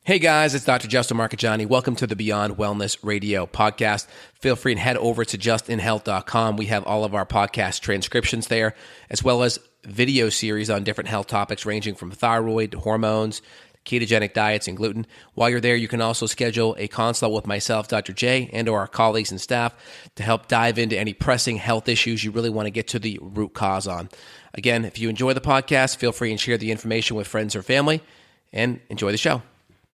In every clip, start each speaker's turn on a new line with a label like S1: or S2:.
S1: Hey guys, it's Dr. Justin Marcagiani. Welcome to the Beyond Wellness Radio podcast. Feel free and head over to justinhealth.com. We have all of our podcast transcriptions there, as well as video series on different health topics ranging from thyroid to hormones, ketogenic diets, and gluten. While you're there, you can also schedule a consult with myself, Dr. J, and or our colleagues and staff to help dive into any pressing health issues you really want to get to the root cause on. Again, if you enjoy the podcast, feel free and share the information with friends or family, and enjoy the show.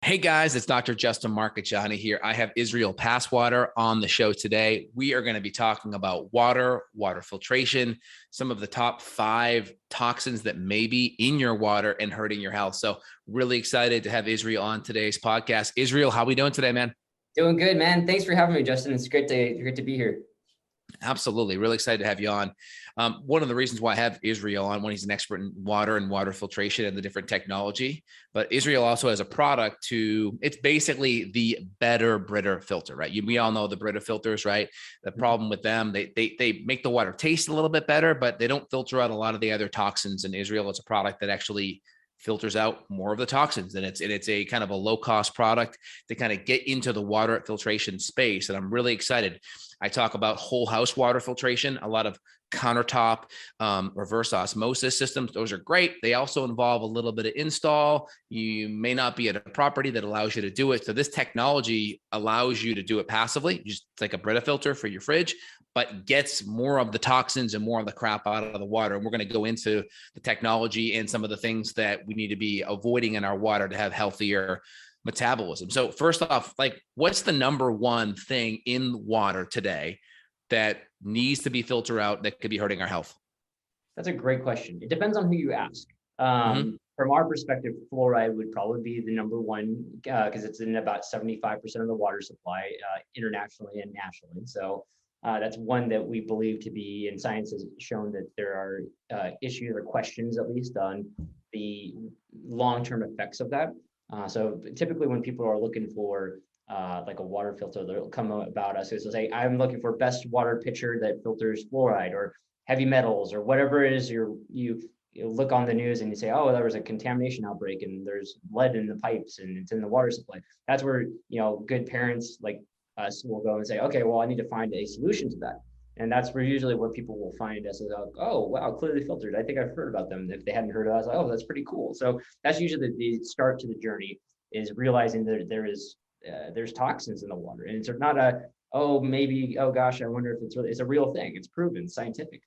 S1: Hey guys, it's Dr. Justin Marcagiani here. I have Israel Passwater on the show today. We are going to be talking about water filtration, some of the top 5 toxins that may be in your water and hurting your health. So really excited to have Israel on today's podcast. Israel, how are we doing today, man?
S2: Doing good, man. Thanks for having me, Justin. It's great to be here.
S1: Absolutely. Really excited to have you on. One of the reasons why I have Israel on, when he's an expert in water and water filtration and the different technology, but Israel also has a product it's basically the better Brita filter, right? We all know the Brita filters, right? The problem with them, they make the water taste a little bit better, but they don't filter out a lot of the other toxins. And Israel, it's a product that actually filters out more of the toxins. And it's a kind of a low cost product to kind of get into the water filtration space. And I'm really excited. I talk about whole house water filtration, a lot of countertop, reverse osmosis systems. Those are great. They also involve a little bit of install. You may not be at a property that allows you to do it. So this technology allows you to do it passively, just like a Brita filter for your fridge, but gets more of the toxins and more of the crap out of the water. And we're going to go into the technology and some of the things that we need to be avoiding in our water to have healthier metabolism. So first off, what's the number one thing in water today that needs to be filtered out that could be hurting our health?
S2: That's a great question. It depends on who you ask. From our perspective, fluoride would probably be the number one because it's in about 75% of the water supply internationally and nationally. So that's one that we believe to be, and science has shown that there are issues or questions, at least, on the long-term effects of that. So typically when people are looking for like a water filter, they'll come about us. They'll say, I'm looking for best water pitcher that filters fluoride or heavy metals or whatever it is. You look on the news and you say, oh, there was a contamination outbreak and there's lead in the pipes and it's in the water supply. That's where, good parents like us will go and say, okay, well, I need to find a solution to that. And that's where usually what people will find us is, oh, wow, clearly filtered. I think I've heard about them. If they hadn't heard of us, oh, that's pretty cool. So that's usually the start to the journey, is realizing that there's toxins in the water. And it's not oh gosh, I wonder if it's a real thing. It's proven, scientific.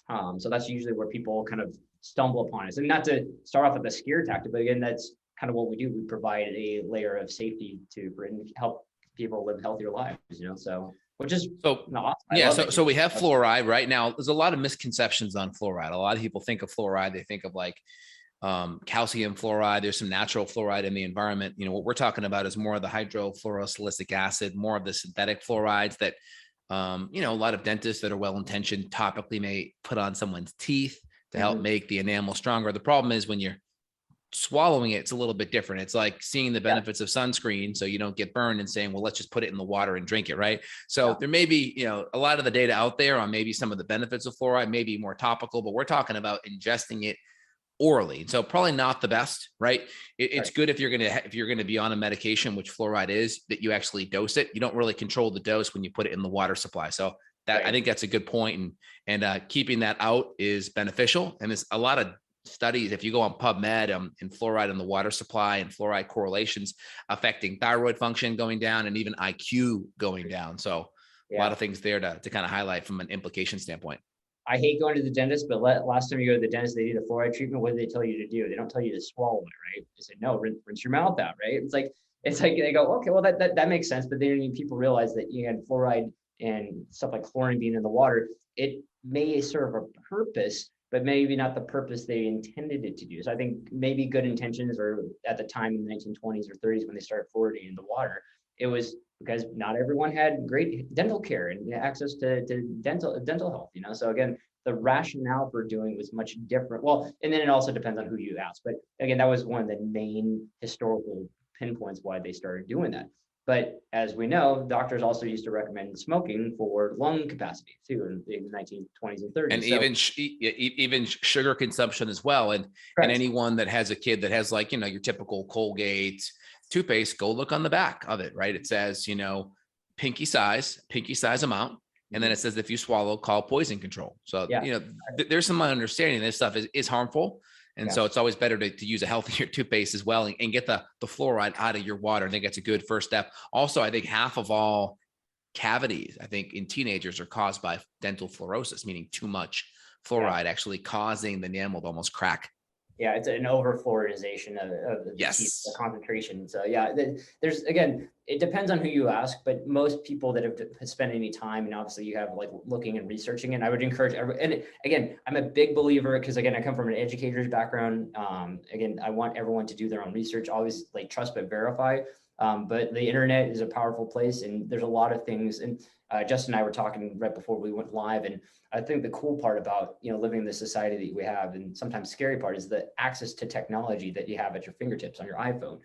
S2: So that's usually where people kind of stumble upon us. And not to start off with a scare tactic, but again, that's kind of what we do. We provide a layer of safety to help people live healthier lives, so. Which is awesome.
S1: So we have fluoride right now. There's a lot of misconceptions on fluoride. A lot of people think of fluoride. They think of calcium fluoride. There's some natural fluoride in the environment. What we're talking about is more of the hydrofluorosilicic acid, more of the synthetic fluorides that, a lot of dentists that are well-intentioned topically may put on someone's teeth to help make the enamel stronger. The problem is when you're swallowing it's a little bit different. It's like seeing the benefits of sunscreen so you don't get burned and saying, well, let's just put it in the water and drink it, right? So there may be, a lot of the data out there on maybe some of the benefits of fluoride, maybe more topical, but we're talking about ingesting it orally. So probably not the best, right? It's good if you're going to be on a medication, which fluoride is, that you actually dose it. You don't really control the dose when you put it in the water supply. So that I think that's a good point. And keeping that out is beneficial. And there's a lot of studies, if you go on PubMed, in fluoride in the water supply and fluoride correlations affecting thyroid function going down and even IQ going down. So a lot of things there to kind of highlight from an implication standpoint.
S2: I hate going to the dentist, but last time you go to the dentist, they did a fluoride treatment. What do they tell you to do? They don't tell you to swallow it, right? They say, no, rinse your mouth out, right? It's like they go, okay, well, that makes sense. But then people realize that you had fluoride and stuff like chlorine being in the water, it may serve a purpose, but maybe not the purpose they intended it to do. So I think maybe good intentions, or at the time in the 1920s or 30s when they started fluoridating the water, it was because not everyone had great dental care and access to dental health, So again, the rationale for doing was much different. Well, and then it also depends on who you ask. But again, that was one of the main historical pinpoints why they started doing that. But as we know, doctors also used to recommend smoking for lung capacity too in the 1920s and 30s.
S1: And even sugar consumption as well. And anyone that has a kid that has your typical Colgate, toothpaste, go look on the back of it, right? It says, pinky size amount. And then it says, if you swallow, call poison control. So,
S2: Yeah.
S1: There's some understanding this stuff is harmful. And so it's always better to use a healthier toothpaste as well and get the fluoride out of your water. I think that's a good first step. Also, I think half of all cavities, I think in teenagers, are caused by dental fluorosis, meaning too much fluoride actually causing the enamel to almost crack.
S2: Yeah, it's an over fluoridization of the teeth, the concentration. So yeah, there's, again, it depends on who you ask, but most people that have spent any time, and obviously you have like looking and researching it, I would encourage and again, I'm a big believer, because again, I come from an educator's background. Again, I want everyone to do their own research, always like trust but verify. But the internet is a powerful place, and there's a lot of things. And Justin and I were talking right before we went live, and I think the cool part about living in the society that we have, and sometimes scary part, is the access to technology that you have at your fingertips on your iPhone.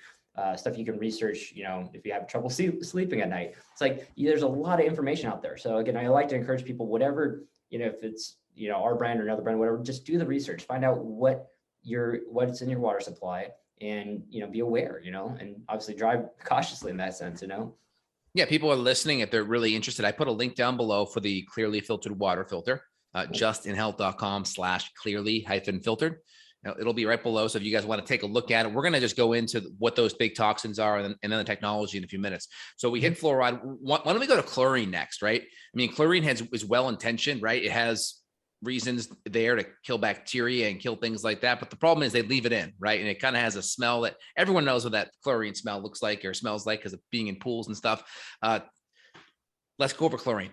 S2: Stuff you can research, if you have trouble sleeping at night. It's like there's a lot of information out there. So again, I like to encourage people, whatever, if it's our brand or another brand, whatever, just do the research, find out what's in your water supply, and be aware, and obviously drive cautiously in that sense.
S1: Yeah, people are listening if they're really interested. I put a link down below for the clearly filtered water filter, justinhealth.com/clearly-filtered. It'll be right below. So if you guys want to take a look at it, we're going to just go into what those big toxins are and then the technology in a few minutes. So we hit fluoride. Why don't we go to chlorine next, right? I mean, chlorine is well-intentioned, right? It has reasons there to kill bacteria and kill things like that. But the problem is they leave it in, right? And it kind of has a smell that everyone knows what that chlorine smell looks like or smells like because of being in pools and stuff. Let's go over chlorine.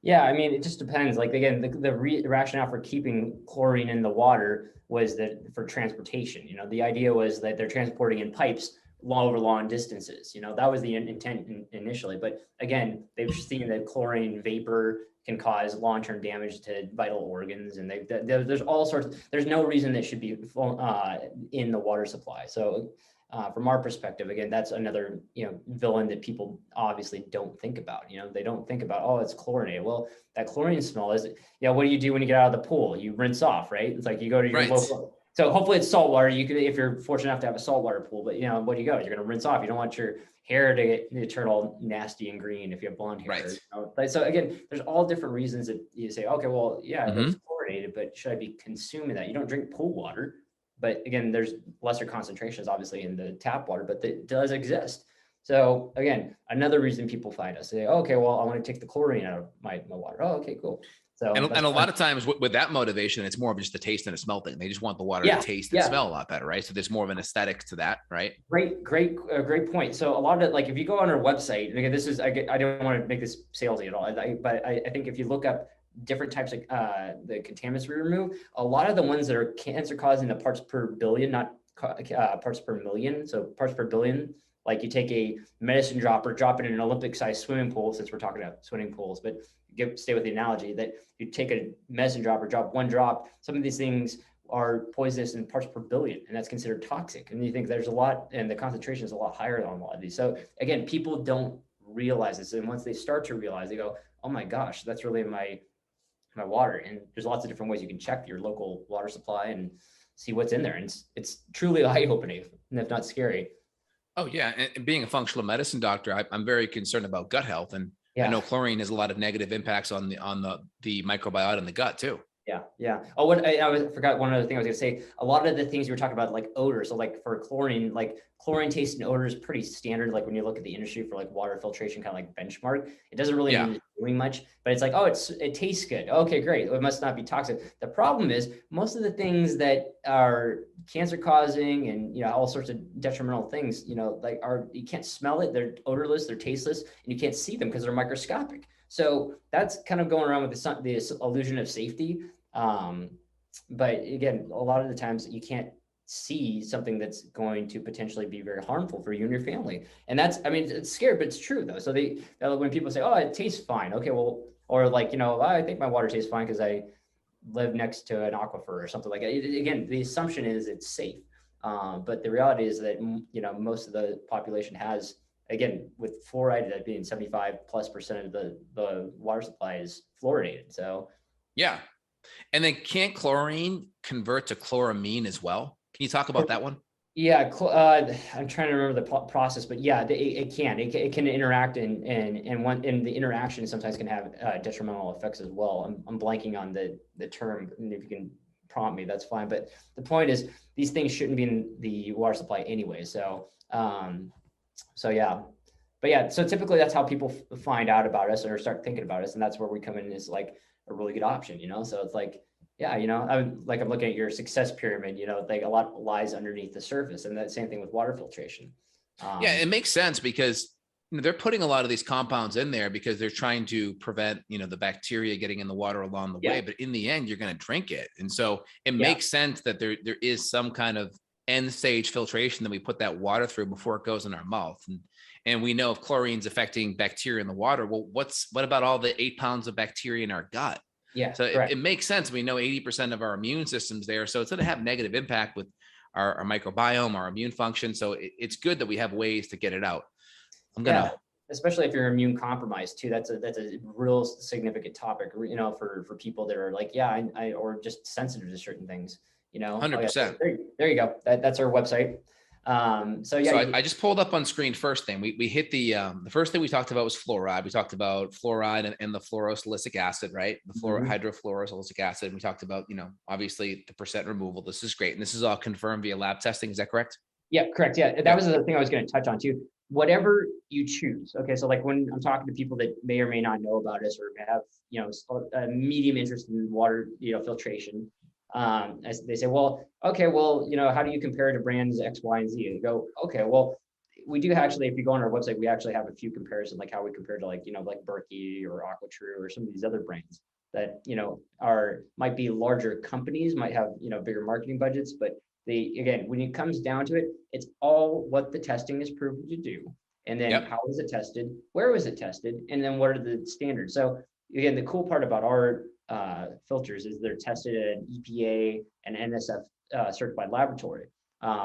S2: Yeah, I mean, it just depends. Like, again, the rationale for keeping chlorine in the water was that for transportation. The idea was that they're transporting in pipes over long distances. That was the intent initially. But again, they've seen that chlorine vapor can cause long-term damage to vital organs, and there's all sorts. There's no reason that should be in the water supply. So from our perspective, again, that's another villain that people obviously don't think about. They don't think about, oh, it's chlorinated. Well, that chlorine smell is, what do you do when you get out of the pool? You rinse off, right? It's like you go to your local. So hopefully it's saltwater. You could, if you're fortunate enough to have a saltwater pool, but what do you go? You're going to rinse off. You don't want your hair to turn all nasty and green if you have blonde hair. Right. So again, there's all different reasons that you say, okay, well, yeah, it's chlorinated, but should I be consuming that? You don't drink pool water. But again, there's lesser concentrations, obviously, in the tap water, but it does exist. So again, another reason people find us, say, okay, well, I want to take the chlorine out of my water. Oh, okay, cool. So
S1: and a lot of times with that motivation, it's more of just a taste and a smell thing. They just want the water to taste and smell a lot better, right? So there's more of an aesthetics to that, right?
S2: Great point. So a lot of it, like if you go on our website, and again, this is, I don't want to make this salesy at all, but I think if you look up different types of the contaminants we remove, a lot of the ones that are cancer causing, the parts per billion, not parts per million. So parts per billion, like you take a medicine dropper, drop it in an Olympic sized swimming pool, since we're talking about swimming pools, but stay with the analogy that you take a medicine dropper, drop one drop. Some of these things are poisonous in parts per billion, and that's considered toxic. And you think there's a lot, and the concentration is a lot higher on a lot of these. So again, people don't realize this. And once they start to realize, they go, oh my gosh, that's really my water. And there's lots of different ways you can check your local water supply and see what's in there. And it's truly eye-opening, and if not scary.
S1: Oh yeah. And being a functional medicine doctor, I'm very concerned about gut health. And I know chlorine has a lot of negative impacts on the microbiota in the gut too.
S2: Yeah. Oh, I forgot one other thing I was going to say. A lot of the things you were talking about, like odor. So like for chlorine, like chlorine taste and odor is pretty standard. Like when you look at the industry for like water filtration, kind of like benchmark, it doesn't really mean it's doing much, but it's like, oh, it tastes good. Okay, great. It must not be toxic. The problem is most of the things that are cancer causing and, all sorts of detrimental things, like you can't smell it. They're odorless, they're tasteless, and you can't see them because they're microscopic. So that's kind of going around with the illusion of safety. But again, a lot of the times you can't see something that's going to potentially be very harmful for you and your family. And it's scary, but it's true though. So when people say, oh, it tastes fine. Okay, well, or like, I think my water tastes fine because I live next to an aquifer or something like that. Again, the assumption is it's safe. But the reality is that, most of the population has, again, with fluoride, that being 75+% of the water supply is fluoridated. So
S1: yeah. And then can't chlorine convert to chloramine as well? Can you talk about that one?
S2: Yeah, I'm trying to remember the process, but yeah, it can interact and the interaction sometimes can have detrimental effects as well. I'm blanking on the term, and if you can prompt me, that's fine. But the point is, these things shouldn't be in the water supply anyway. So yeah, but yeah, so typically that's how people find out about us or start thinking about us, and that's where we come in as like a really good option, you know. So it's like, yeah, you know, I'm looking at your success pyramid, you know, like a lot lies underneath the surface, and that same thing with water filtration.
S1: Yeah, it makes sense because they're putting a lot of these compounds in there because they're trying to prevent, the bacteria getting in the water along the way. But in the end, you're going to drink it, and so it makes sense that there is some kind of end stage filtration that we put that water through before it goes in our mouth. And we know if chlorine's affecting bacteria in the water, well, what about all the 8 pounds of bacteria in our gut?
S2: Yeah.
S1: So it makes sense. We know 80% of our immune system's there. So it's going to have negative impact with our microbiome, our immune function. So it's good that we have ways to get it out.
S2: Especially if you're immune compromised too. That's a real significant topic, you know, for people that are like, yeah, I or just sensitive to certain things, you know.
S1: 100%.
S2: There you go. That's our website. So
S1: I just pulled up on screen first thing. We hit the first thing we talked about was fluoride. We talked about fluoride and the fluorosilicic acid, right? The hydrofluorosilicic acid. We talked about, obviously the percent removal. This is great. And this is all confirmed via lab testing. Is that correct?
S2: Yeah, correct. Yeah, that was the thing I was going to touch on too. Whatever you choose. Okay, so like when I'm talking to people that may or may not know about us or have, a medium interest in water, filtration, they say, well, okay, well, how do you compare to brands X, Y, and Z? And you go, okay, well, we do actually, if you go on our website, we actually have a few comparisons, like how we compare to like Berkey or AquaTrue or some of these other brands that, might be larger companies, might have, bigger marketing budgets, but again, when it comes down to it, it's all what the testing is proven to do. And then how was it tested? Where was it tested? And then what are the standards? So again, the cool part about our filters is they're tested at an EPA and NSF certified laboratory.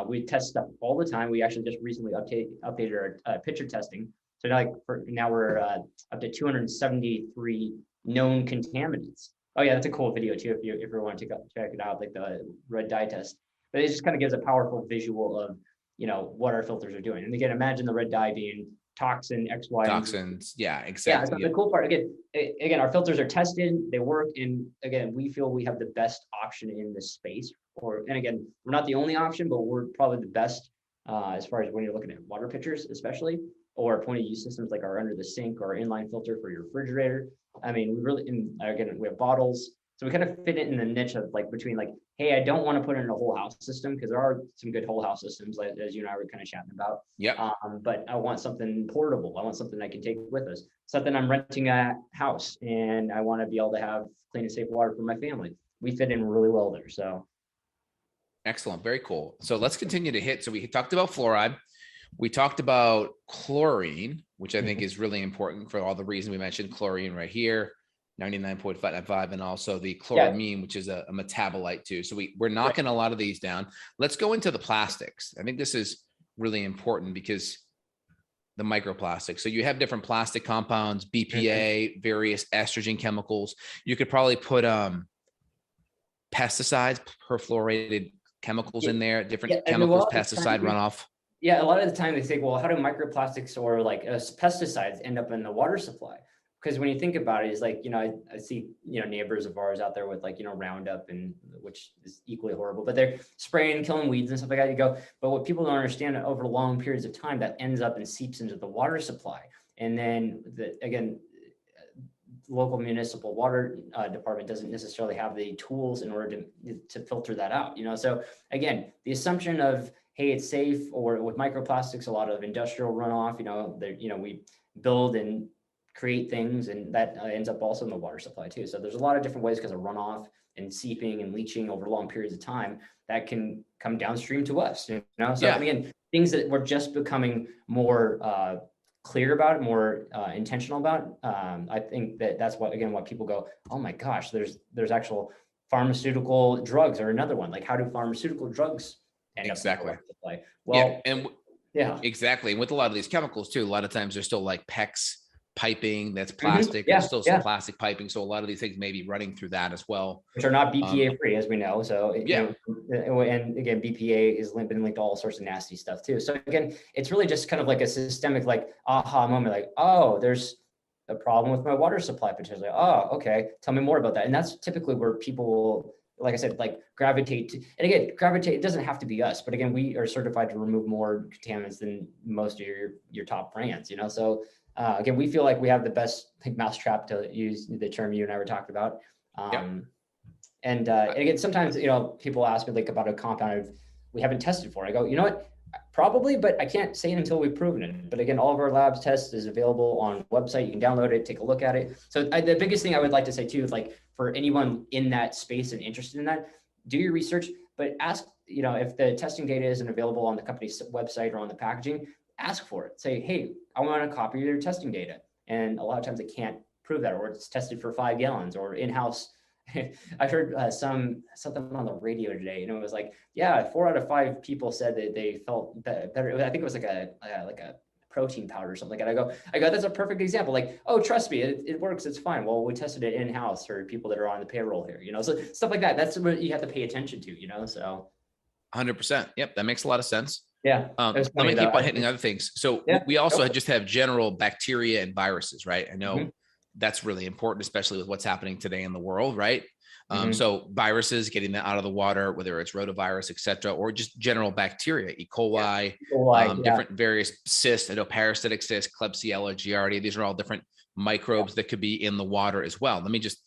S2: We test stuff all the time. We actually just recently updated our pitcher testing. So now we're up to 273 known contaminants. Oh yeah, that's a cool video too if you want to check it out, like the red dye test. But it just kind of gives a powerful visual of, what our filters are doing. And again, imagine the red dye being toxin X, Y,
S1: toxins. Yeah, exactly.
S2: Yeah, so the cool part, again, our filters are tested, they work, and again, we feel we have the best option in this space. And again, we're not the only option, but we're probably the best as far as when you're looking at water pitchers, especially, or point of use systems like our under the sink or inline filter for your refrigerator. I mean, we have bottles. So we kind of fit it in the niche of between hey, I don't want to put it in a whole house system because there are some good whole house systems, as you and I were kind of chatting about.
S1: Yeah.
S2: But I want something portable. I want something I can take with us. Something I'm renting a house and I want to be able to have clean and safe water for my family. We fit in really well there. So.
S1: Excellent. Very cool. So let's continue to hit. So we talked about fluoride. We talked about chlorine, which I think is really important for all the reasons we mentioned. Chlorine right here. 99.5, and also the chloramine, which is a metabolite too. So we're knocking a lot of these down. Let's go into the plastics. I think this is really important because the microplastics. So you have different plastic compounds, BPA, various estrogen chemicals. You could probably put pesticides, perfluorated chemicals in there, different chemicals, pesticide runoff.
S2: Yeah, a lot of the time they think, well, how do microplastics or pesticides end up in the water supply? Because when you think about it, it's I see, neighbors of ours out there with Roundup, and which is equally horrible, but they're spraying, killing weeds and stuff like that. You go, but what people don't understand, over long periods of time, that ends up and seeps into the water supply. And then local municipal water department doesn't necessarily have the tools in order to filter that out, So again, the assumption of, hey, it's safe, or with microplastics, a lot of industrial runoff, we build and create things, and that ends up also in the water supply too. So there's a lot of different ways because of runoff and seeping and leaching over long periods of time that can come downstream to us. So again, things that we're just becoming more clear about, more intentional about. I think that's what people go, oh my gosh, there's actual pharmaceutical drugs, or another one, like how do pharmaceutical drugs end up in the water supply? Well,
S1: exactly. And with a lot of these chemicals too, a lot of times they're still like piping that's plastic,
S2: Yeah,
S1: there's still some plastic piping. So a lot of these things may be running through that as well.
S2: which are not BPA free, as we know. So,
S1: Yeah.
S2: and again, BPA is been linked to all sorts of nasty stuff too. So again, it's really just kind of like a systemic, like aha moment, like, oh, there's a problem with my water supply potentially. Oh, okay. Tell me more about that. And that's typically where people will, like I said, like gravitate to, and again, gravitate, it doesn't have to be us, but again, we are certified to remove more contaminants than most of your top brands, So again, we feel like we have the best mousetrap, to use the term you and I were talking about. And again, sometimes, people ask me like about a compound we haven't tested for. I go, you know what? Probably, but I can't say it until we've proven it. But again, all of our labs tests is available on website. You can download it, take a look at it. So the biggest thing I would like to say too is, like, for anyone in that space and interested in that, do your research, but ask, if the testing data isn't available on the company's website or on the packaging, ask for it. Say, hey, I want a copy of your testing data. And a lot of times they can't prove that, or it's tested for 5 gallons or in-house. I heard something on the radio today, and it was like, yeah, 4 out of 5 people said that they felt better. I think it was like a protein powder or something like that. I go, that's a perfect example. Like, oh, trust me, it works. It's fine. Well, we tested it in-house for people that are on the payroll here, so stuff like that. That's what you have to pay attention to, so.
S1: 100%. Yep. That makes a lot of sense.
S2: Yeah.
S1: Let me keep on hitting other things. So we also just have general bacteria and viruses, right? I know that's really important, especially with what's happening today in the world, right? So viruses, getting that out of the water, whether it's rotavirus, et cetera, or just general bacteria, E. coli, different various cysts. I know parasitic cysts, Klebsiella, Giardia. These are all different microbes that could be in the water as well. Let me just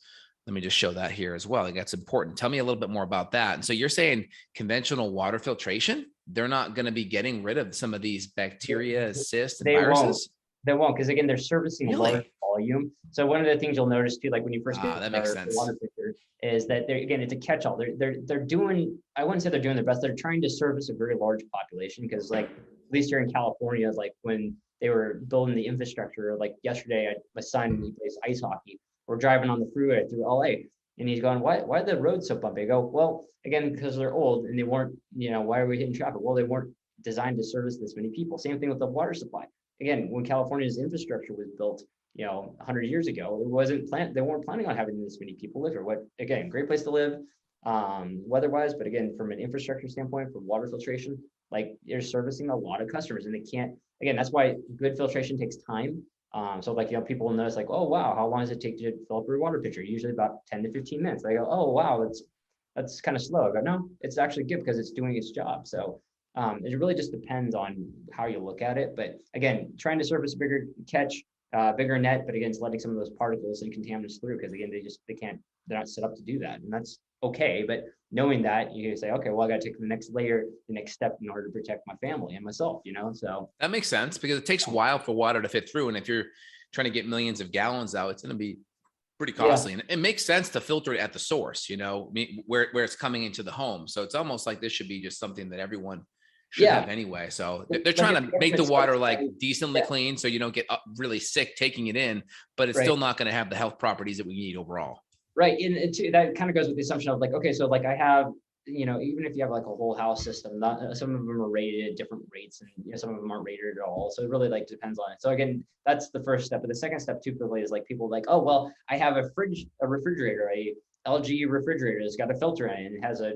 S1: show that here as well. I think that's important. Tell me a little bit more about that. And so you're saying conventional water filtration, they're not going to be getting rid of some of these bacteria, cysts, and viruses?
S2: They won't, because again, they're servicing a large volume. So one of the things you'll notice too, like when you first get
S1: that makes sense.
S2: water filter, is that it's a catch-all. They're doing, I wouldn't say they're doing their best. They're trying to service a very large population, because like, at least here in California, like when they were building the infrastructure, like yesterday, my son, he plays ice hockey. We're driving on the freeway through LA, and he's going, why are the roads so bumpy? I go, well, again, because they're old and they weren't, why are we hitting traffic? Well, they weren't designed to service this many people. Same thing with the water supply. Again, when California's infrastructure was built, 100 years ago, it wasn't planned. They weren't planning on having this many people live here. Again, great place to live, weather-wise, but again, from an infrastructure standpoint, for water filtration, like, you're servicing a lot of customers, and they can't. Again, that's why good filtration takes time. So like, people will notice like, oh, wow, how long does it take to fill up your water pitcher? Usually about 10 to 15 minutes. They go, oh, wow, that's kind of slow. I go, no, it's actually good, because it's doing its job. So it really just depends on how you look at it. But again, trying to service a bigger bigger net, but again, it's letting some of those particles and contaminants through, because again, they're not set up to do that. And that's okay. But knowing that, you can say, okay, well, I got to take the next layer, the next step, in order to protect my family and myself, so.
S1: That makes sense, because it takes a while for water to fit through. And if you're trying to get millions of gallons out, it's going to be pretty costly. And it makes sense to filter it at the source, where it's coming into the home. So it's almost like this should be just something that everyone should have anyway. So they're trying to make the water like decently clean, so you don't get really sick taking it in, but it's still not going to have the health properties that we need overall.
S2: Right. And that kind of goes with the assumption of like, okay, so like I have, even if you have like a whole house system, some of them are rated at different rates, and some of them aren't rated at all. So it really like depends on it. So again, that's the first step. But the second step typically is like, people like, oh, well, I have a refrigerator, a LG refrigerator that's got a filter in it, and it has a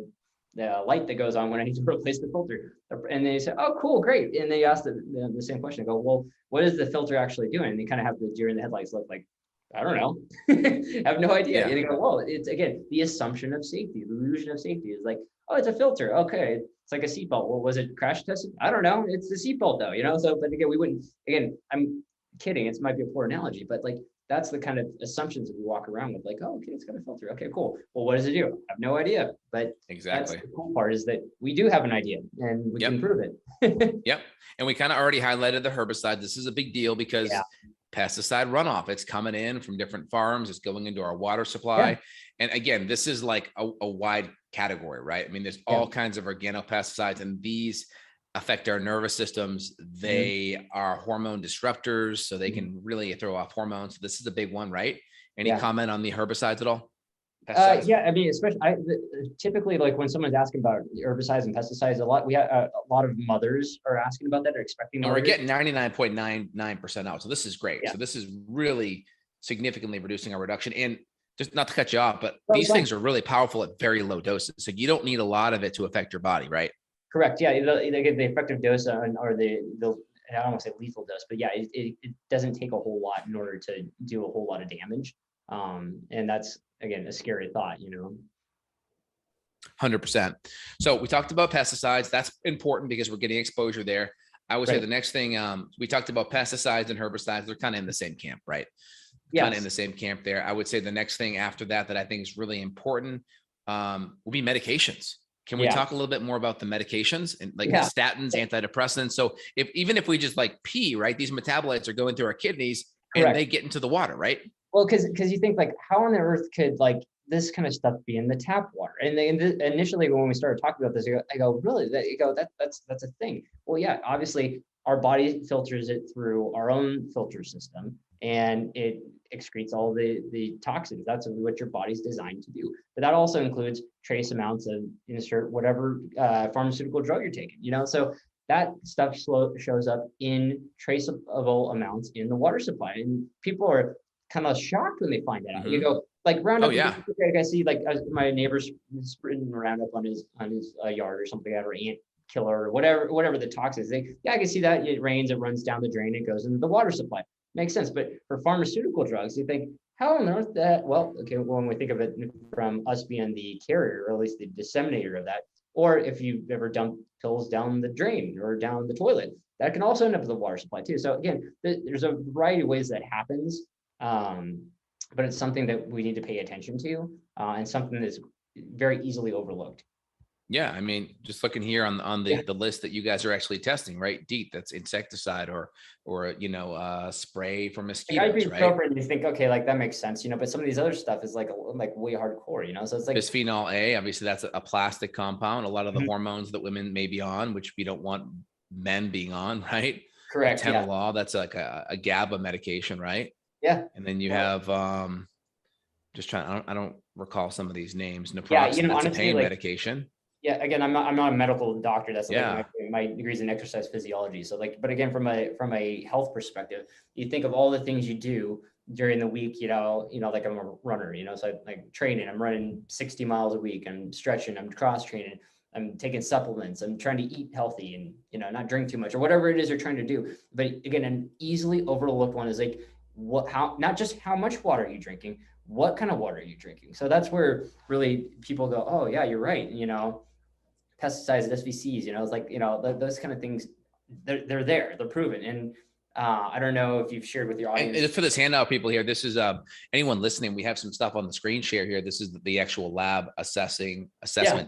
S2: light that goes on when I need to replace the filter. And they say, oh, cool, great. And they ask the same question. I go, well, what is the filter actually doing? And they kind of have the deer in the headlights look like, I don't know. I have no idea. And they go, well, it's again, the assumption of safety, the illusion of safety is like, oh, it's a filter. Okay. It's like a seatbelt. Well, was it crash tested? I don't know. It's the seatbelt though, so, but again, I'm kidding. It might be a poor analogy, but like, that's the kind of assumptions that we walk around with, like, oh, okay, it's got a filter. Okay, cool. Well, what does it do? I have no idea. But
S1: exactly,
S2: that's the cool part, is that we do have an idea, and we can prove it.
S1: Yep. And we kind of already highlighted the herbicide. This is a big deal, because pesticide runoff, it's coming in from different farms. It's going into our water supply. Yeah. And again, this is like a wide category, right? I mean, there's all kinds of organopesticides, and these affect our nervous systems. They are hormone disruptors, so they can really throw off hormones. So this is a big one, right? Any comment on the herbicides at all? pesticides?
S2: Yeah, I mean, especially typically, like when someone's asking about herbicides and pesticides, we have a lot of mothers are asking about that, or expecting
S1: And
S2: mothers.
S1: we're getting 99.99% out. So this is great.
S2: Yeah.
S1: So this is really significantly reducing our reduction. And just not to cut you off, but
S2: Well,
S1: these things are really powerful at very low doses. So you don't need a lot of it to affect your body, right?
S2: Correct. Yeah, they get the effective dose or the I don't want to say lethal dose, but yeah, it doesn't take a whole lot in order to do a whole lot of damage. And that's again a scary thought,
S1: 100%. So we talked about pesticides. That's important because we're getting exposure there. I would say the next thing, we talked about pesticides and herbicides. They're kind of in the same camp, right? Kind of in the same camp there. I would say the next thing after that I think is really important will be medications. Can we talk a little bit more about the medications and like statins, antidepressants? So even if we just like pee, right, these metabolites are going through our kidneys and they get into the water, right?
S2: Well, because you think like, how on the earth could like this kind of stuff be in the tap water? And initially when we started talking about this, I go, really? That's a thing. Well, yeah, obviously our body filters it through our own filter system, and it excretes all the toxins. That's what your body's designed to do. But that also includes trace amounts of insert whatever pharmaceutical drug you're taking. So that stuff shows up in traceable amounts in the water supply, and people are kind of shocked when they find that out. You go like Roundup. I see like my neighbor's spreading Roundup on his yard or something, or ant killer or whatever the toxins. I can see that it rains, it runs down the drain, it goes into the water supply. Makes sense. But for pharmaceutical drugs, you think, how on earth that? Well, okay, when we think of it from us being the carrier, or at least the disseminator of that, or if you've ever dumped pills down the drain or down the toilet, that can also end up in the water supply too. So again, there's a variety of ways that happens, but it's something that we need to pay attention to, and something that's very easily overlooked.
S1: Yeah, I mean, just looking here on the list that you guys are actually testing, right? DEET, that's insecticide or spray for mosquitoes, right?
S2: And you think, okay, like that makes sense, but some of these other stuff is like way hardcore, so it's like
S1: bisphenol A, obviously that's a plastic compound. A lot of the hormones that women may be on, which we don't want men being on, right?
S2: Correct.
S1: Atenolol, that's like a GABA medication, right?
S2: Yeah.
S1: And then you have just trying, I don't recall some of these names. Naproxen, that's a pain medication.
S2: Yeah, again, I'm not a medical doctor. That's like my degree's in exercise physiology. So but again, from a health perspective, you think of all the things you do during the week, like I'm a runner, so like training, I'm running 60 miles a week, I'm stretching, I'm cross training, I'm taking supplements, I'm trying to eat healthy and, not drink too much or whatever it is you're trying to do. But again, an easily overlooked one is like, not just how much water are you drinking, what kind of water are you drinking? So that's where really people go, oh yeah, you're right. Pesticides, SVCs, it's like, those kind of things, they're there, they're proven. And I don't know if you've shared with your audience.
S1: And for this handout, people here, this is anyone listening, we have some stuff on the screen share here. This is the actual lab assessment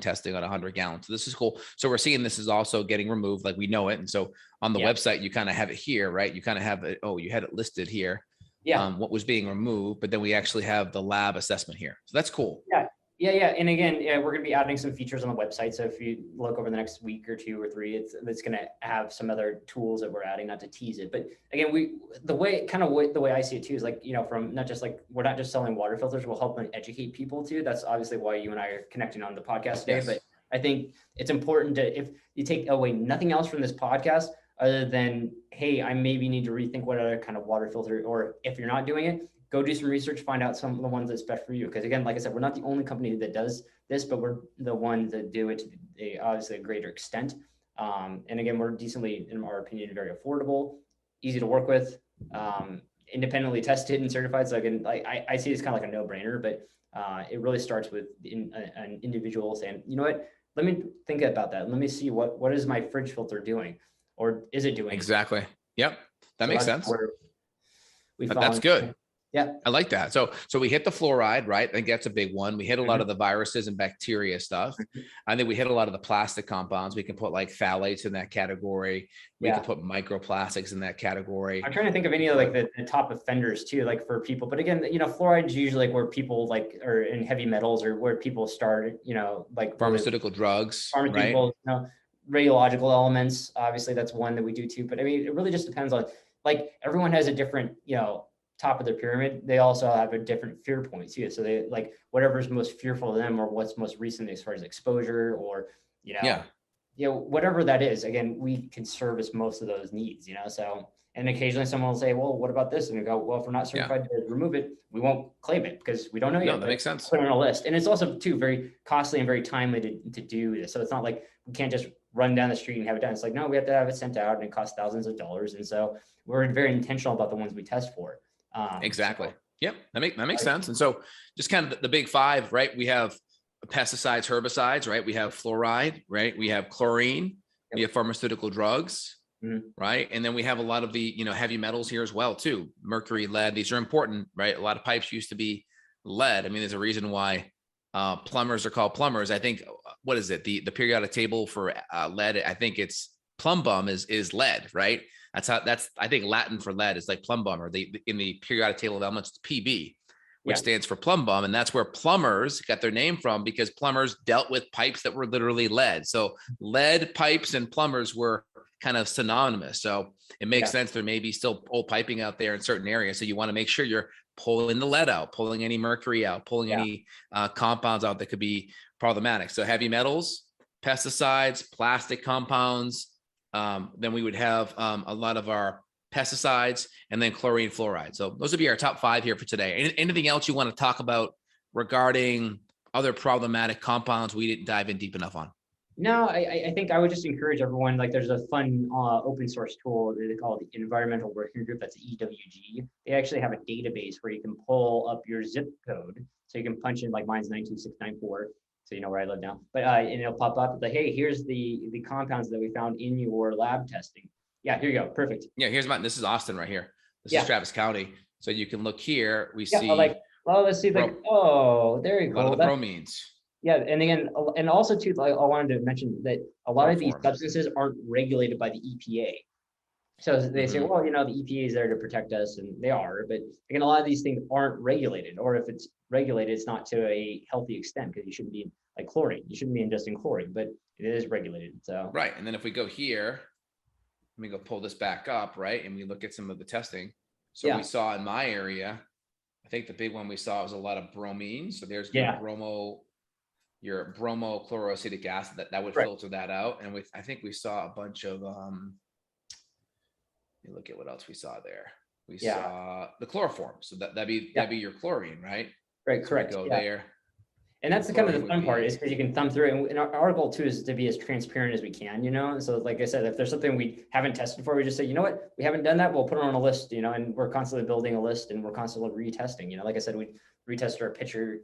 S1: testing on 100 gallons. So this is cool. So we're seeing this is also getting removed, like we know it. And so on the website, you kind of have it here, right? You kind of have it. Oh, you had it listed here. Yeah. What was being removed, but then we actually have the lab assessment here. So that's cool.
S2: Yeah. And again, we're going to be adding some features on the website. So if you look over the next week or 2 or 3, it's going to have some other tools that we're adding, not to tease it. But again, the way I see it too is like, from not just like, we're not just selling water filters, we'll help and educate people too. That's obviously why you and I are connecting on the podcast today. Yes. But I think it's important to, if you take away nothing else from this podcast, other than, hey, I maybe need to rethink what other kind of water filter, or if you're not doing it, go do some research, find out some of the ones that's best for you. Because again, like I said, we're not the only company that does this, but we're the ones that do it to obviously a greater extent. And again, we're decently, in our opinion, very affordable, easy to work with, independently tested and certified. So again, I see it's kind of like a no-brainer, but it really starts with an individual saying, you know what, let me think about that. Let me see what is my fridge filter doing, or is it doing
S1: exactly? Yep, that makes sense.
S2: That's
S1: good.
S2: Yeah,
S1: I like that. So we hit the fluoride, right? I think that's a big one. We hit a lot of the viruses and bacteria stuff. I think we hit a lot of the plastic compounds. We can put like phthalates in that category. We can put microplastics in that category.
S2: I'm trying to think of any of like the top offenders too, like for people. But again, fluoride is usually like where people like are in heavy metals, or where people start, like
S1: pharmaceutical drugs,
S2: pharmaceuticals, right? Radiological elements. Obviously, that's one that we do too. But I mean, it really just depends on, like, everyone has a different, top of the pyramid, they also have a different fear point too. So they like whatever's most fearful to them or what's most recent as far as exposure or,
S1: Yeah.
S2: whatever that is. Again, we can service most of those needs, so, and occasionally someone will say, well, what about this? And we go, well, if we're not certified to remove it, we won't claim it because we don't know yet.
S1: No, that makes sense.
S2: Put it on a list. And it's also too very costly and very timely to do this. So it's not like we can't just run down the street and have it done. It's like, no, we have to have it sent out and it costs thousands of dollars. And so we're very intentional about the ones we test for.
S1: Exactly. Yep. That makes sense. And so just kind of the big five, right? We have pesticides, herbicides, right? We have fluoride, right? We have chlorine, we have pharmaceutical drugs, right? And then we have a lot of the, heavy metals here as well too. Mercury, lead, these are important, right? A lot of pipes used to be lead. I mean, there's a reason why plumbers are called plumbers. I think, what is it? The periodic table for lead, I think it's plumbum is lead, right? That's I think Latin for lead is like plumbum, or in the periodic table of elements, it's PB, which stands for plumbum. And that's where plumbers got their name from, because plumbers dealt with pipes that were literally lead. So lead pipes and plumbers were kind of synonymous. So it makes sense. There may be still old piping out there in certain areas. So you want to make sure you're pulling the lead out, pulling any mercury out, pulling any compounds out that could be problematic. So heavy metals, pesticides, plastic compounds. Then we would have a lot of our pesticides, and then chlorine, fluoride. So those would be our top five here for today. Anything else you want to talk about regarding other problematic compounds we didn't dive in deep enough on?
S2: No, I think I would just encourage everyone, like there's a fun open source tool, they call it the Environmental Working Group, that's EWG. They actually have a database where you can pull up your zip code. So you can punch in, like mine's 92694, so you know where I live now. But and it'll pop up like, hey, here's the compounds that we found in your lab testing. Yeah, here you go. Perfect.
S1: Yeah, here's mine. This is Austin right here. This is Travis County. So you can look here. We see
S2: let's see, like, oh, there you go.
S1: A lot of the bromines.
S2: Yeah, and again, and also too, I wanted to mention that a lot of these substances aren't regulated by the EPA. So they say, well, the EPA is there to protect us, and they are. But again, a lot of these things aren't regulated, or if it's regulated, it's not to a healthy extent, because you shouldn't be like chlorine. You shouldn't be ingesting chlorine, but it is regulated. So
S1: right, and then if we go here, let me go pull this back up, right? And we look at some of the testing. So we saw in my area, I think the big one we saw was a lot of bromine. So there's your bromochloroacetic acid that would filter that out. And I think we saw a bunch of, let me look at what else we saw there. We saw the chloroform. So that'd be your chlorine, right?
S2: Right, correct.
S1: So go there.
S2: And that's the kind of the fun part, is because you can thumb through it. And our goal too is to be as transparent as we can, And so like I said, if there's something we haven't tested for, we just say, you know what, we haven't done that, we'll put it on a list, and we're constantly building a list, and we're constantly retesting. Like I said, we retested our pitcher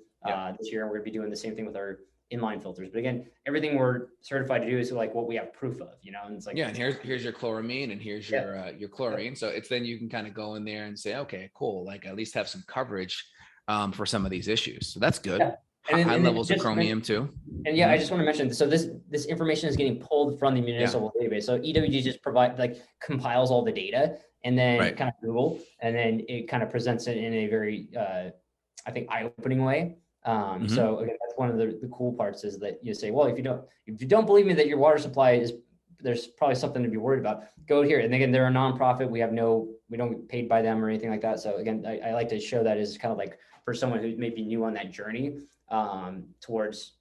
S2: this year, and we're gonna be doing the same thing with our inline filters. But again, everything we're certified to do is like what we have proof of, and it's like,
S1: and here's your chloramine, and here's your chlorine. So it's then you can kind of go in there and say, okay, cool, like at least have some coverage for some of these issues. So that's good. High levels of chromium too.
S2: And I just want to mention, so this information is getting pulled from the municipal database. So EWG just compiles all the data, and then kind of Google, and then it kind of presents it in a very, I think, eye-opening way. So again, that's one of the cool parts, is that you say, well, if you don't believe me that your water supply there's probably something to be worried about, go here. And again, they're a nonprofit. We don't get paid by them or anything like that. So again, I like to show that as kind of like for someone who may be new on that journey, towards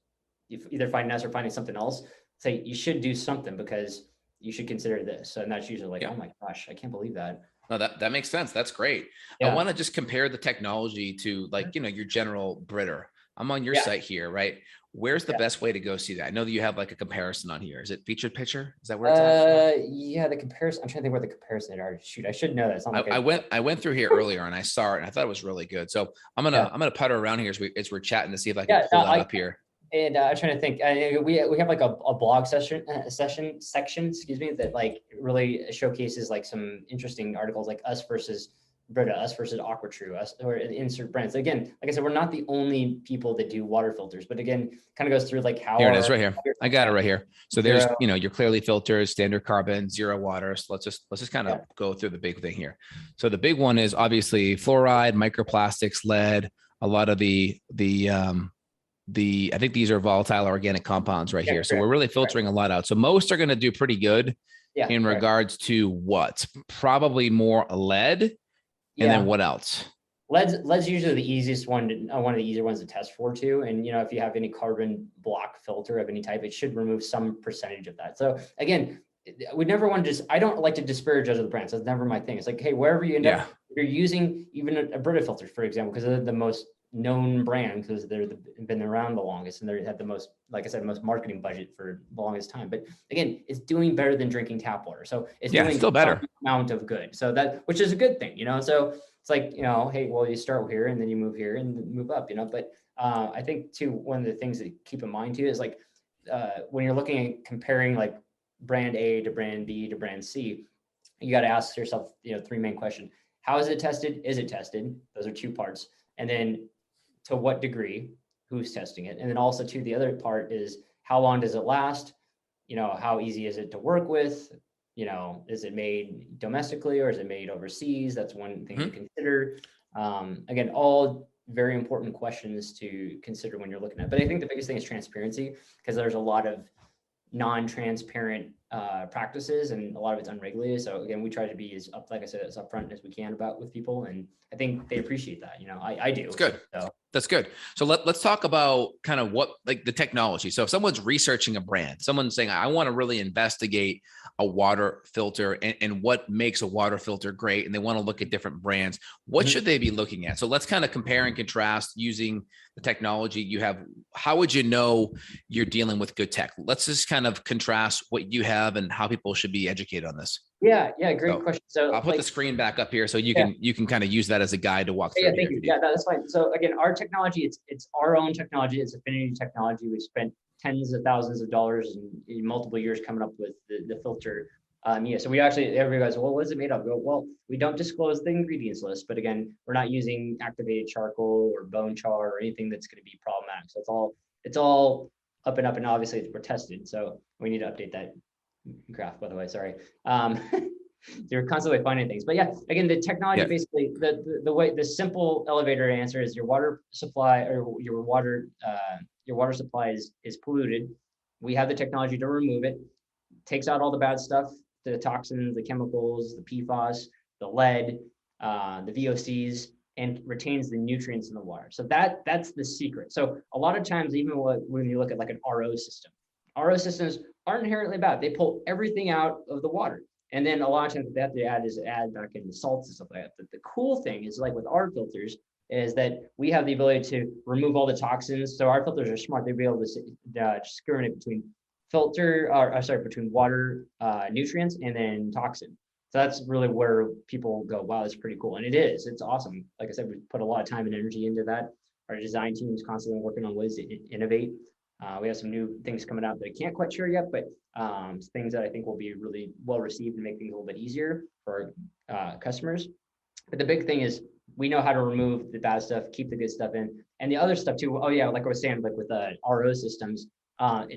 S2: either finding us or finding something else, say you should do something because you should consider this. And that's usually like, oh my gosh, I can't believe that.
S1: No, that makes sense. That's great. I want to just compare the technology to your general Britter. I'm on your site here, right? Where's the best way to go see that? I know that you have like a comparison on here. Is it featured picture? Is that where it's at?
S2: Yeah, the comparison. I'm trying to think where the comparison are. Shoot, I should know that. It's not like
S1: I went through here earlier and I saw it and I thought it was really good. So I'm gonna putter around here as we're chatting to see if I can pull that up here.
S2: And I'm trying to think. We have like a blog section, excuse me, that like really showcases like some interesting articles, like us versus Brita, us versus AquaTrue, us or insert brands. Again, like I said, we're not the only people that do water filters, but again, kind of goes through like how.
S1: Here it is, right here. I got it right here. So there's your clearly filters, standard carbon, zero water. So let's just kind of go through the big thing here. So the big one is obviously fluoride, microplastics, lead, a lot of the I think these are volatile organic compounds right here. So we're really filtering a lot out. So most are going to do pretty good in regards to what? Probably more lead And then what else?
S2: Lead's usually the easiest one, one of the easier ones to test for too. And if you have any carbon block filter of any type, it should remove some percentage of that. So again, we never want to I don't like to disparage other brands. That's never my thing. It's like, hey, wherever you end up, if you're using even a Brita filter, for example, because they're the most known brand, because been around the longest and they had the most, like I said, most marketing budget for the longest time. But again, it's doing better than drinking tap water. So it's doing
S1: still better
S2: amount of good. So which is a good thing, So it's like, hey, well, you start here and then you move here and move up, But I think too, one of the things to keep in mind too is like when you're looking at comparing like brand A to brand B to brand C, you got to ask yourself, three main questions. How is it tested? Is it tested? Those are two parts. And then to what degree, who's testing it? And then also too, the other part is how long does it last? How easy is it to work with? Is it made domestically or is it made overseas? That's one thing to consider. Again, all very important questions to consider when you're looking at, but I think the biggest thing is transparency, because there's a lot of non-transparent practices and a lot of it's unregulated. So again, we try to be like I said, as upfront as we can about with people. And I think they appreciate that. I do.
S1: It's good.
S2: So.
S1: That's good. So let's talk about kind of what, like the technology. So if someone's researching a brand, someone's saying, I want to really investigate a water filter and what makes a water filter great, and they want to look at different brands, what should they be looking at? So let's kind of compare and contrast using the technology you have. How would you know you're dealing with good tech? Let's just kind of contrast what you have and how people should be educated on this.
S2: Yeah, great question. So
S1: I'll put the screen back up here so you can kind of use that as a guide to walk through.
S2: Yeah, thank you. Yeah, that's fine. So again, our technology, it's our own technology. It's affinity technology. We've spent tens of thousands of dollars in multiple years coming up with the filter. So we actually, everybody goes, well, what is it made of? Well, we don't disclose the ingredients list, but again, we're not using activated charcoal or bone char or anything that's going to be problematic. So it's all up, and obviously we're tested. So we need to update that graph, by the way, sorry. You're constantly finding things, but again, the technology, basically the simple elevator answer is your water supply or your water supply is polluted. We have the technology to remove it, takes out all the bad stuff, the toxins, the chemicals, the PFAS, the lead, the VOCs, and retains the nutrients in the water. So that's the secret. So a lot of times, even when you look at like an RO systems aren't inherently bad. They pull everything out of the water. And then a lot of times what they have to add back in the salts and stuff like that. But the cool thing is, like with our filters, is that we have the ability to remove all the toxins. So our filters are smart. They'll be able to discriminate between between water, nutrients, and then toxin. So that's really where people go, wow, that's pretty cool. And it is, it's awesome. Like I said, we put a lot of time and energy into that. Our design team is constantly working on ways to innovate. We have some new things coming out that I can't quite share yet, but things that I think will be really well received and make things a little bit easier for our customers. But the big thing is we know how to remove the bad stuff, keep the good stuff in. And the other stuff too, like I was saying, like with RO systems,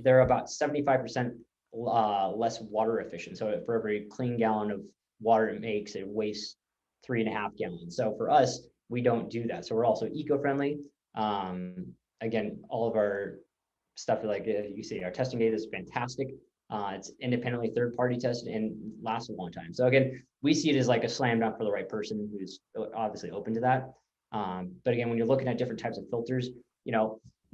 S2: they're about 75% less water efficient. So for every clean gallon of water it makes, it wastes 3.5 gallons. So for us, we don't do that. So we're also eco-friendly. Again, all of our stuff, like you see, our testing data is fantastic. It's independently third-party tested and lasts a long time. So again, we see it as like a slam dunk for the right person who's obviously open to that. But again, when you're looking at different types of filters,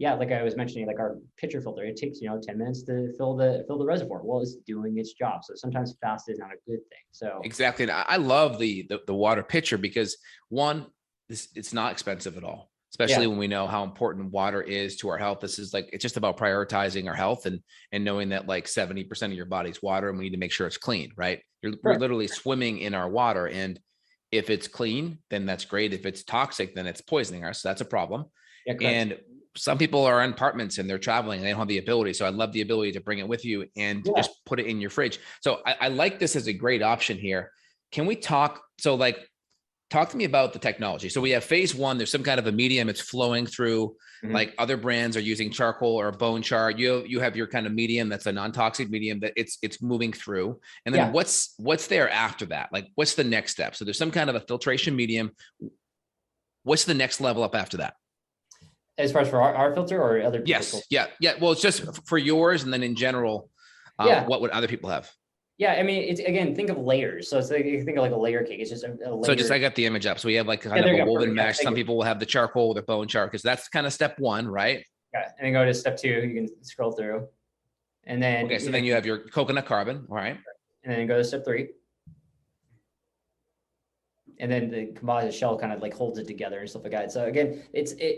S2: like I was mentioning, like our pitcher filter, it takes 10 minutes to fill the reservoir. Well, it's doing its job. So sometimes fast is not a good thing. So
S1: exactly, and I love the water pitcher because one, it's not expensive at all. Especially when we know how important water is to our health. This is like, it's just about prioritizing our health and knowing that like 70% of your body's water and we need to make sure it's clean, right? We're literally swimming in our water. And if it's clean, then that's great. If it's toxic, then it's poisoning us. So that's a problem. And some people are in apartments and they're traveling and they don't have the ability. So I love the ability to bring it with you and just put it in your fridge. So I like this as a great option here. Can we talk? So talk to me about the technology. So we have phase one, there's some kind of a medium, it's flowing through, like other brands are using charcoal or bone char. You have your kind of medium that's a non-toxic medium that it's moving through. And then what's there after that? Like what's the next step? So there's some kind of a filtration medium. What's the next level up after that?
S2: As far as for our filter or other people's?
S1: Yes. Yeah. Well, it's just for yours. And then in general, what would other people have?
S2: Yeah, I mean, it's again, think of layers. So it's like you think of like a layer cake. It's just a
S1: So just,
S2: layer.
S1: I got the image up. So we have like kind
S2: Yeah,
S1: of
S2: there
S1: a
S2: you go.
S1: woven
S2: Perfect. Yeah,
S1: mesh.
S2: thank
S1: Some
S2: you.
S1: people will have the charcoal, the bone char, because that's kind of step one, right?
S2: Yeah, and then go to step 2. You can scroll through, and then
S1: Okay. So then you have your coconut carbon. All right.
S2: and then go to step 3, and then the composite shell kind of like holds it together and stuff like that. So again,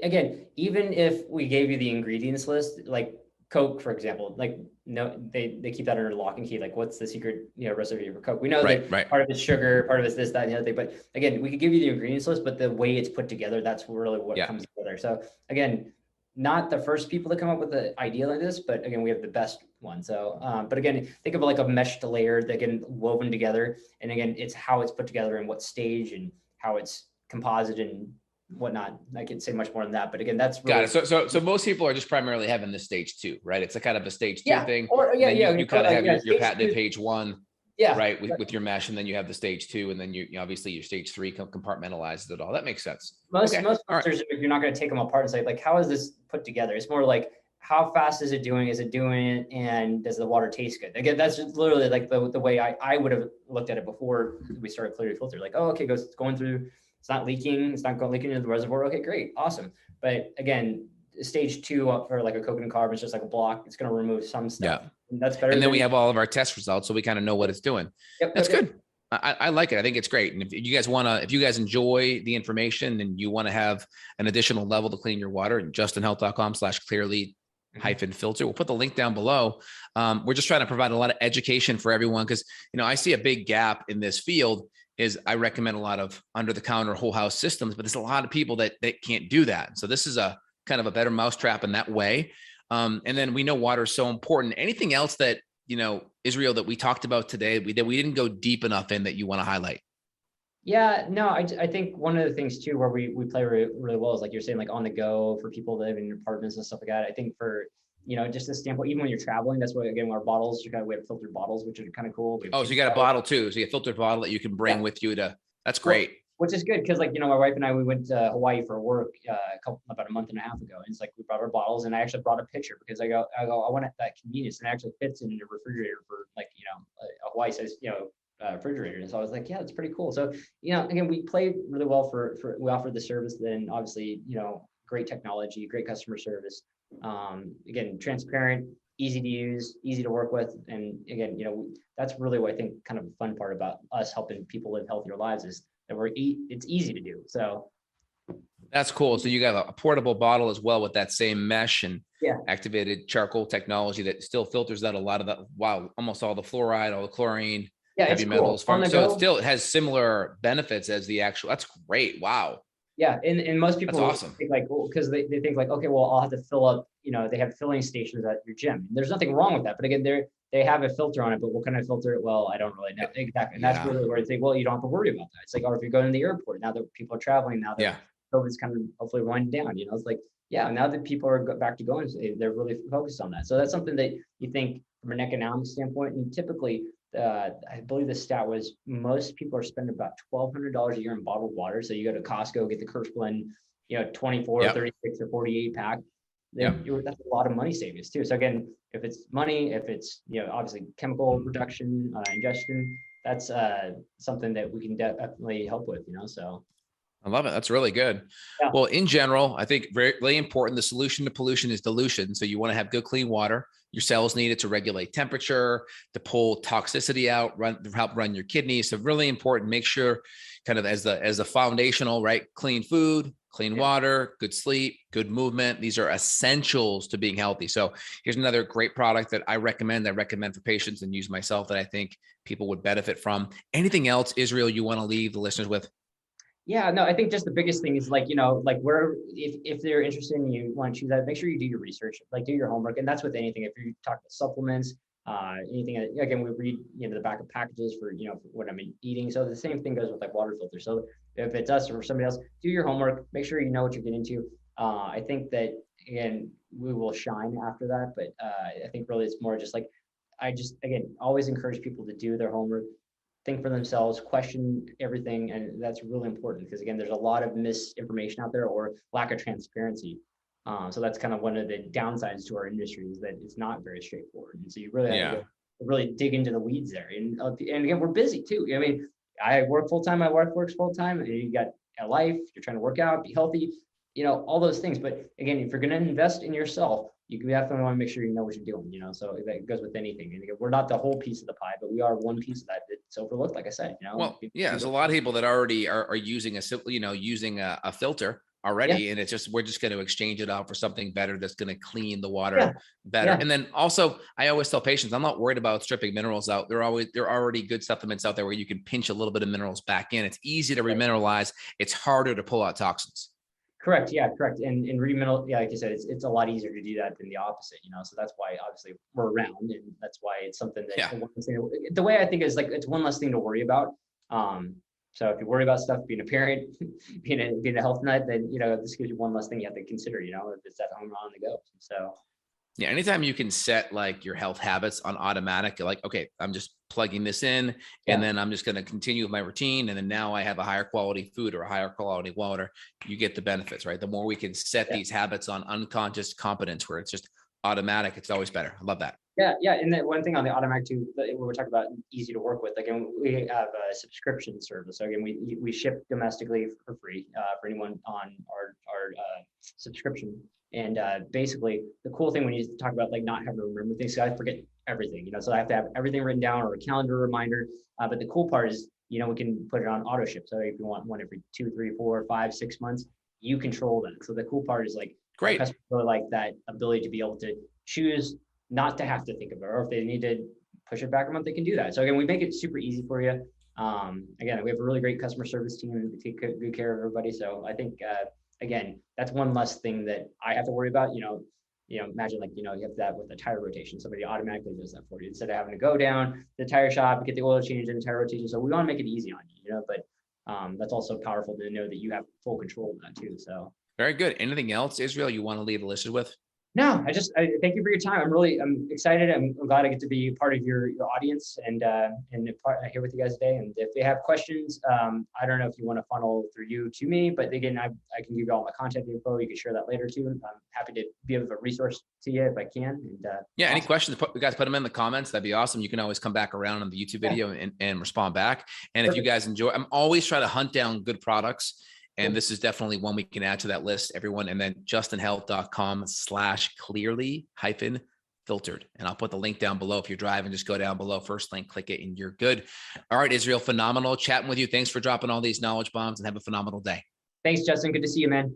S2: again, even if we gave you the ingredients list, like Coke, for example, like no, they keep that under lock and key. Like, what's the secret, recipe for Coke? We know
S1: Right.
S2: that
S1: Right.
S2: part of it's sugar, part of it's this, that, and the other thing. But again, we could give you the ingredients list, but the way it's put together, that's really what
S1: Yeah.
S2: comes together. So again, not the first people to come up with the idea like this, but again, we have the best one. So, but again, think of it like a meshed layer that get woven together. And again, it's how it's put together and what stage and how it's composite and whatnot. I could say much more than that, but again, that's really
S1: Got it. So most people are just primarily having the stage 2, right? It's a kind of a stage 2
S2: yeah,
S1: thing.
S2: or yeah,
S1: And then
S2: yeah.
S1: you kind of have your patented
S2: two,
S1: page 1,
S2: yeah,
S1: right, with your mesh, and then you have the stage 2, and then you obviously your stage 3 compartmentalizes it all. That makes sense.
S2: most
S1: Okay.
S2: most
S1: All right.
S2: filters, you're not going to take them apart and say like, how is this put together? It's more like, how fast is it doing? Is it doing it? And does the water taste good? Again, that's just literally like the way I would have looked at it before we started Clear Filter. Like, oh, okay, it's going through. It's not leaking. It's not leaking into the reservoir. Okay, great, awesome. But again, stage 2 for like a coconut carbon is just like a block. It's going to remove some stuff.
S1: Yeah.
S2: And that's better.
S1: And then we have all of our test results, so we kind of know what it's doing. That's good. I like it. I think it's great. And if you guys if you guys enjoy the information and you want to have an additional level to clean your water, justinhealth.com/clearly-filter. We'll put the link down below. We're just trying to provide a lot of education for everyone, because, I see a big gap in this field. Is I recommend a lot of under-the-counter whole house systems, but there's a lot of people that can't do that. So this is a kind of a better mousetrap in that way. And then we know water is so important. Anything else that, Israel, that we talked about today that we didn't go deep enough in that you want to highlight?
S2: Yeah, no, I think one of the things too where we play really well is like you're saying, like on the go for people that live in apartments and stuff like that. I think for just a standpoint, even when you're traveling, that's why again our bottles, we have filtered bottles, which are kind of cool.
S1: Oh, so you got a bottle too. So you have a filtered bottle that you can bring with you to. That's great.
S2: Well, which is good because my wife and I, we went to Hawaii for work about a month and a half ago, and it's like we brought our bottles, and I actually brought a picture because I want that convenience, and it actually fits in a refrigerator for a Hawaii size refrigerator. And so I was like, yeah, that's pretty cool. So again, we play really well for we offer the service. Then obviously great technology, great customer service. Again, transparent, easy to use, easy to work with, and again, that's really what I think kind of the fun part about us helping people live healthier lives is that it's easy to do. So
S1: that's cool. So you got a portable bottle as well with that same mesh and activated charcoal technology that still filters out a lot of the almost all the fluoride, all the chlorine, heavy metals. So it has similar benefits as the actual. That's great. Wow.
S2: Yeah, and most people
S1: awesome.
S2: think like, because they think like, okay, well, I'll have to fill up. They have filling stations at your gym. There's nothing wrong with that, but again, they have a filter on it. But what kind of filter? Well, I don't really know exactly. And that's really where I think, well, you don't have to worry about that. It's like, or if you're going to the airport now that people are traveling, now that COVID's kind of hopefully winding down. It's like, yeah, now that people are back to going, they're really focused on that. So that's something that you think from an economic standpoint, and typically. I believe the stat was most people are spending about $1,200 a year in bottled water. So you go to Costco, get the Kirschblend, 24, 36, or 48 pack. That's a lot of money savings too. So again, if it's money, if it's obviously chemical reduction, ingestion, that's something that we can definitely help with. So.
S1: I love it. That's really good. Yeah. Well, in general, I think very, really important. The solution to pollution is dilution. So you want to have good, clean water. Your cells need it to regulate temperature, to pull toxicity out, help run your kidneys. So really important. Make sure kind of as the foundational, right? Clean food, clean water, good sleep, good movement. These are essentials to being healthy. So here's another great product that I recommend for patients and use myself that I think people would benefit from. Anything else, Israel, you want to leave the listeners with?
S2: Yeah, no, I think just the biggest thing is like, where if they're interested and you want to choose that, make sure you do your research, like do your homework. And that's with anything. If you talk about supplements, anything, again, we read, the back of packages for, for what I'm eating. So the same thing goes with like water filters. So if it's us or somebody else, do your homework, make sure you know what you're getting into. I think that, again, we will shine after that. But I think really it's more just like, again, always encourage people to do their homework, think for themselves, question everything. And that's really important because, again, there's a lot of misinformation out there or lack of transparency. So that's kind of one of the downsides to our industry is that it's not very straightforward. And so you really have to go really dig into the weeds there. And again, we're busy too. I mean, I work full time. My wife works full time. And you got a life. You're trying to work out, be healthy, all those things. But again, if you're going to invest in yourself, you definitely want to make sure you know what you're doing. So that goes with anything. And again, we're not the whole piece of the pie, but we are one piece of that that's overlooked. Like I said,
S1: Well, yeah, there's a lot of people that already are using a filter already, and we're just going to exchange it out for something better that's going to clean the water better. And then also, I always tell patients, I'm not worried about stripping minerals out. There are already good supplements out there where you can pinch a little bit of minerals back in. It's easy to remineralize. It's harder to pull out toxins.
S2: Correct. Yeah, correct. And remineral, like you said, it's a lot easier to do that than the opposite, So that's why obviously we're around, and that's why it's something that the way I think is like it's one less thing to worry about. So if you worry about stuff, being a parent, being a health nut, then this gives you one less thing you have to consider. If it's at home on the go. So.
S1: Yeah, anytime you can set like your health habits on automatic, you're like, okay, I'm just plugging this in, and then I'm just going to continue with my routine. And then now I have a higher quality food or a higher quality water. You get the benefits, right? The more we can set these habits on unconscious competence where it's just automatic, it's always better. I love that.
S2: Yeah. And then one thing on the automatic too, when we're talking about easy to work with, again, we have a subscription service. So again, we ship domestically for free for anyone on our subscription. And basically, the cool thing when you talk about like not having to remember things, I forget everything, so I have to have everything written down or a calendar reminder. But the cool part is, we can put it on auto ship. So if you want one every 2, 3, 4, 5, 6 months, you control that. So the cool part is like,
S1: great,
S2: customers really like that ability to be able to choose not to have to think of it, or if they need to push it back a month, they can do that. So again, we make it super easy for you. Again, we have a really great customer service team, and we take good care of everybody. So I think, again, that's one less thing that I have to worry about. Imagine like, you have that with a tire rotation. Somebody automatically does that for you instead of having to go down the tire shop, get the oil change and tire rotation. So we want to make it easy on you, but that's also powerful to know that you have full control of that too. So
S1: very good. Anything else, Israel, you want to leave the listeners with?
S2: No, I thank you for your time. I'm excited. I'm glad I get to be part of your audience and here with you guys today. And if they have questions, I don't know if you want to funnel through you to me, but again, I can give you all my contact info. You can share that later too. And I'm happy to be of a resource to you if I can. And
S1: any questions, guys, put them in the comments. That'd be awesome. You can always come back around on the YouTube video and respond back. And if you guys enjoy, I'm always trying to hunt down good products. And this is definitely one we can add to that list, everyone. And then justinhealth.com/clearly-filtered. And I'll put the link down below. If you're driving, just go down below, first link, click it, and you're good. All right, Israel, phenomenal chatting with you. Thanks for dropping all these knowledge bombs, and have a phenomenal day.
S2: Thanks, Justin. Good to see you, man.